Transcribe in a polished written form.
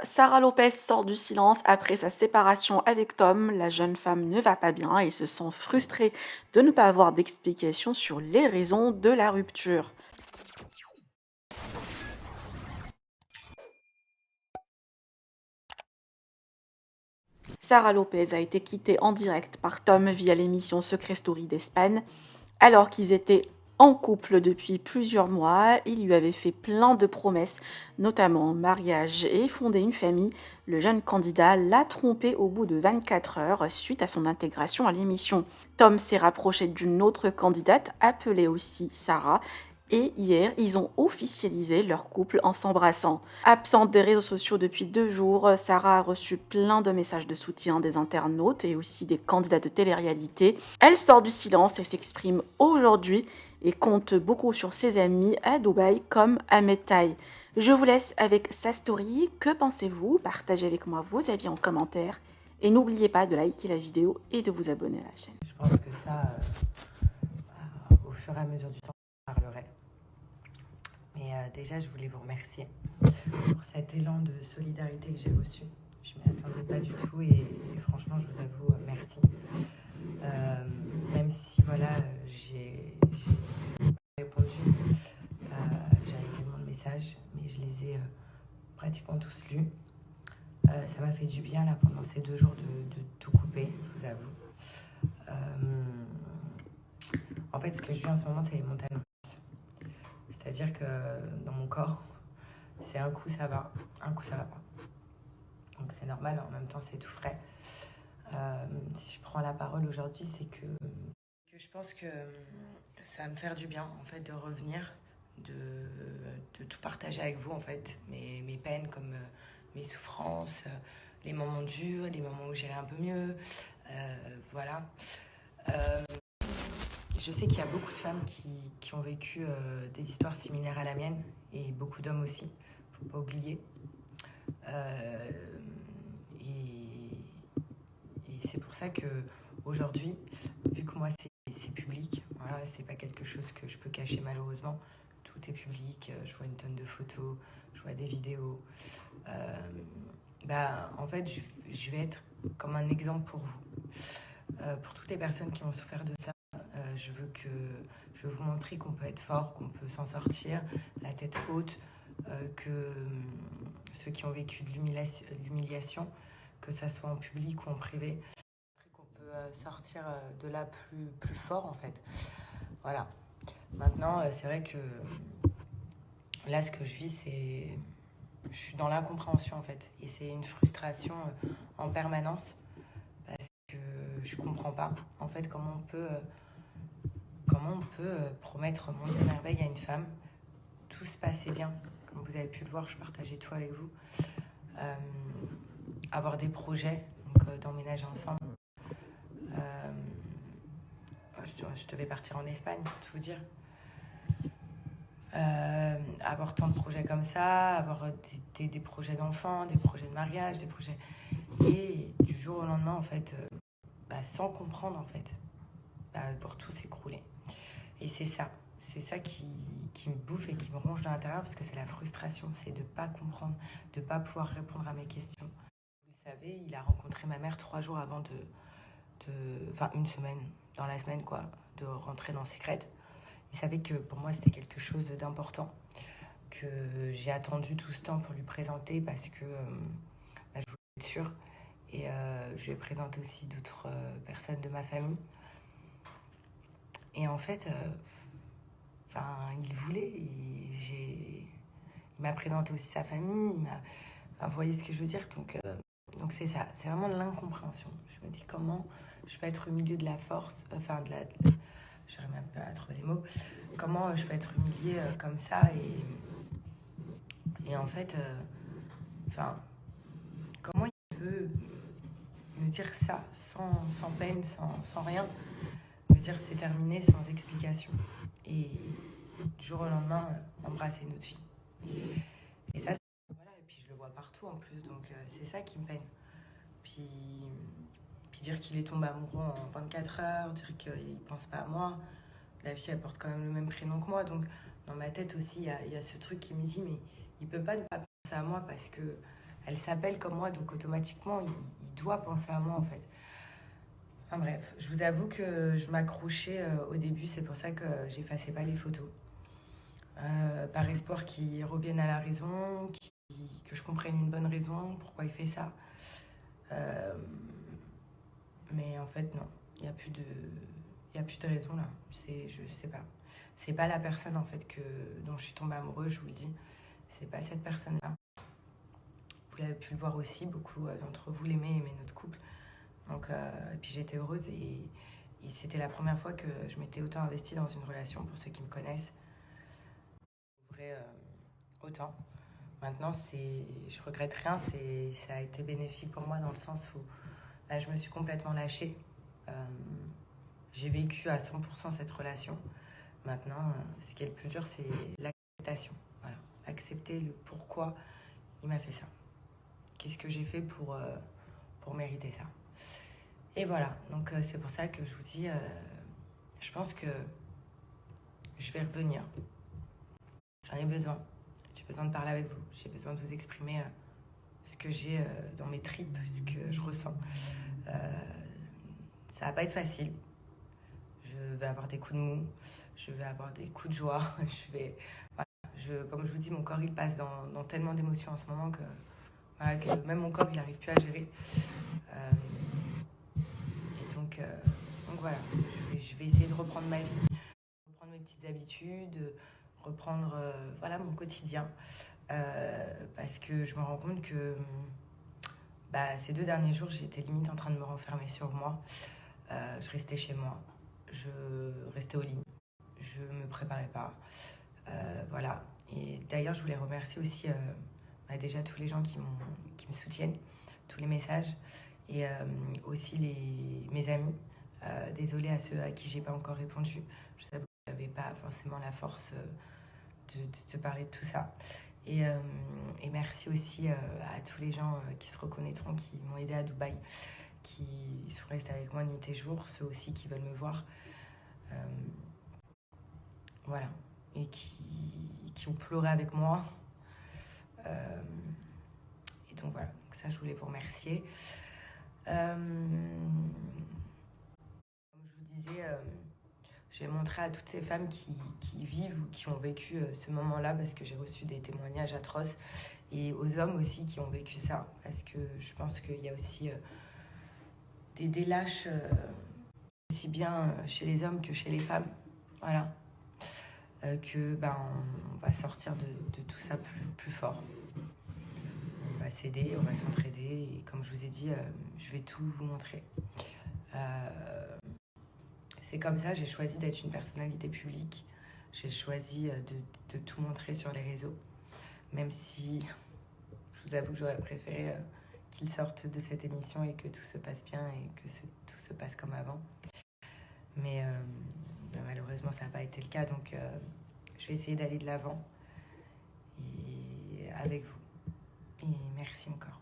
Sarah Lopez sort du silence après sa séparation avec Tom. La jeune femme ne va pas bien et se sent frustrée de ne pas avoir d'explication sur les raisons de la rupture. Sarah Lopez a été quittée en direct par Tom via l'émission Secret Story d'Espagne. Alors qu'ils étaient en couple depuis plusieurs mois, il lui avait fait plein de promesses, notamment mariage et fonder une famille. Le jeune candidat l'a trompé au bout de 24 heures suite à son intégration à l'émission. Tom s'est rapproché d'une autre candidate, appelée aussi Sarah, et hier, ils ont officialisé leur couple en s'embrassant. Absente des réseaux sociaux depuis 2 jours, Sarah a reçu plein de messages de soutien des internautes et aussi des candidats de télé-réalité. Elle sort du silence et s'exprime aujourd'hui et compte beaucoup sur ses amis à Dubaï comme Ahmed Taï. Je vous laisse avec sa story. Que pensez-vous? Partagez avec moi vos avis en commentaire. Et n'oubliez pas de liker la vidéo et de vous abonner à la chaîne. Je pense que ça, au fur et à mesure du temps, je parlerai. Mais déjà, je voulais vous remercier pour cet élan de solidarité que j'ai reçu. Je ne m'y attendais pas du tout et franchement, je vous avoue, merci. Même si, voilà, j'ai répondu, j'avais tellement de messages, mais je les ai pratiquement tous lus. Ça m'a fait du bien, là, pendant ces 2 jours, de tout couper, je vous avoue. En fait, ce que je vis en ce moment, c'est les montagnes. C'est-à-dire que dans mon corps, c'est un coup ça va, un coup ça va pas. Donc c'est normal, en même temps c'est tout frais. Si je prends la parole aujourd'hui, c'est que je pense que ça va me faire du bien en fait de revenir, de tout partager avec vous en fait, mes peines comme mes souffrances, les moments durs, les moments où j'irai un peu mieux, voilà. Je sais qu'il y a beaucoup de femmes qui ont vécu des histoires similaires à la mienne, et beaucoup d'hommes aussi, faut pas oublier. Et c'est pour ça que aujourd'hui, vu que moi c'est public, voilà, c'est pas quelque chose que je peux cacher malheureusement, tout est public, je vois une tonne de photos, je vois des vidéos. En fait, je vais être comme un exemple pour vous. Pour toutes les personnes qui ont souffert de ça, je veux vous montrer qu'on peut être fort, qu'on peut s'en sortir, la tête haute, que ceux qui ont vécu de l'humiliation, que ça soit en public ou en privé, qu'on peut sortir de là plus fort en fait. Voilà. Maintenant, c'est vrai que là, ce que je vis, c'est... Je suis dans l'incompréhension en fait. Et c'est une frustration en permanence. Parce que je comprends pas en fait comment on peut promettre monts et merveilles à une femme. Tout se passait bien, comme vous avez pu le voir, je partageais tout avec vous. Avoir des projets, donc d'emménager ensemble. Je devais partir en Espagne, pour tout vous dire. Avoir tant de projets comme ça, avoir des projets d'enfants, des projets de mariage, des projets... Et du jour au lendemain, en fait, sans comprendre, en fait, pour tout s'écrouler. Et c'est ça qui me bouffe et qui me ronge de l'intérieur, parce que c'est la frustration, c'est de ne pas comprendre, de ne pas pouvoir répondre à mes questions. Vous savez, il a rencontré ma mère 3 jours avant enfin une semaine, dans la semaine quoi, de rentrer dans Secret. Il savait que pour moi c'était quelque chose d'important, que j'ai attendu tout ce temps pour lui présenter, parce que je voulais être sûre. Et je lui ai présenté aussi d'autres personnes de ma famille. Et en fait, il voulait. Il m'a présenté aussi sa famille. Vous voyez ce que je veux dire. Donc c'est ça. C'est vraiment de l'incompréhension. Je me dis comment je peux être au milieu de la force. J'aurais même pas à trouver les mots. Comment je peux être humiliée comme ça. Et en fait, comment il peut me dire ça sans peine, sans rien, me dire c'est terminé sans explication, et du jour au lendemain embrasser une autre fille. Et ça, voilà, et puis je le vois partout en plus, donc c'est ça qui me peine. Puis dire qu'il est tombé amoureux en 24 heures, dire qu'il pense pas à moi. La fille, elle porte quand même le même prénom que moi, donc dans ma tête aussi il y a ce truc qui me dit mais il peut pas ne pas penser à moi, parce que elle s'appelle comme moi, donc automatiquement, il doit penser à moi, en fait. Enfin bref, je vous avoue que je m'accrochais au début, c'est pour ça que j'effaçais pas les photos. Par espoir qu'il revienne à la raison, que je comprenne une bonne raison, pourquoi il fait ça. Mais en fait, non, il n'y a plus de raison là. Je sais pas. C'est pas la personne en fait dont je suis tombée amoureuse, je vous le dis. C'est pas cette personne-là. Vous l'avez pu le voir aussi, beaucoup d'entre vous l'aimaient notre couple. Donc, et puis j'étais heureuse et c'était la première fois que je m'étais autant investie dans une relation, pour ceux qui me connaissent. Vrai, autant. Maintenant, je regrette rien, ça a été bénéfique pour moi dans le sens où là, je me suis complètement lâchée. J'ai vécu à 100% cette relation. Maintenant, ce qui est le plus dur, c'est l'acceptation. Voilà. Accepter le pourquoi il m'a fait ça. Qu'est-ce que j'ai fait pour mériter ça. Et voilà, donc c'est pour ça que je vous dis, je pense que je vais revenir. J'en ai besoin. J'ai besoin de parler avec vous. J'ai besoin de vous exprimer ce que j'ai dans mes tripes, ce que je ressens. Ça va pas être facile. Je vais avoir des coups de mou, je vais avoir des coups de joie. Comme je vous dis, mon corps il passe dans tellement d'émotions en ce moment que même mon corps il n'arrive plus à gérer. Donc voilà, je vais essayer de reprendre ma vie, reprendre mes petites habitudes, reprendre mon quotidien. Parce que je me rends compte que ces 2 derniers jours, j'étais limite en train de me renfermer sur moi. Je restais chez moi, je restais au lit, je me préparais pas. Voilà. Et d'ailleurs, je voulais remercier aussi déjà tous les gens qui me soutiennent, tous les messages, et aussi mes amis. Désolée à ceux à qui j'ai pas encore répondu. Je sais que vous n'avez pas forcément la force de parler de tout ça. Et merci aussi à tous les gens qui se reconnaîtront, qui m'ont aidé à Dubaï, qui sont restés avec moi nuit et jour, ceux aussi qui veulent me voir. Voilà. Et qui ont pleuré avec moi. Et donc voilà, donc ça je voulais vous remercier. Comme je vous disais, j'ai montré à toutes ces femmes qui vivent ou qui ont vécu ce moment-là, parce que j'ai reçu des témoignages atroces, et aux hommes aussi qui ont vécu ça, parce que je pense qu'il y a aussi des lâches aussi bien chez les hommes que chez les femmes. Voilà. On va sortir de tout ça plus fort. On va s'aider, on va s'entraider, et comme je vous ai dit, je vais tout vous montrer. C'est comme ça, j'ai choisi d'être une personnalité publique. J'ai choisi de tout montrer sur les réseaux, même si je vous avoue que j'aurais préféré qu'ils sortent de cette émission et que tout se passe bien et que tout se passe comme avant. Mais malheureusement, ça n'a pas été le cas, donc je vais essayer d'aller de l'avant et avec vous. Et merci encore.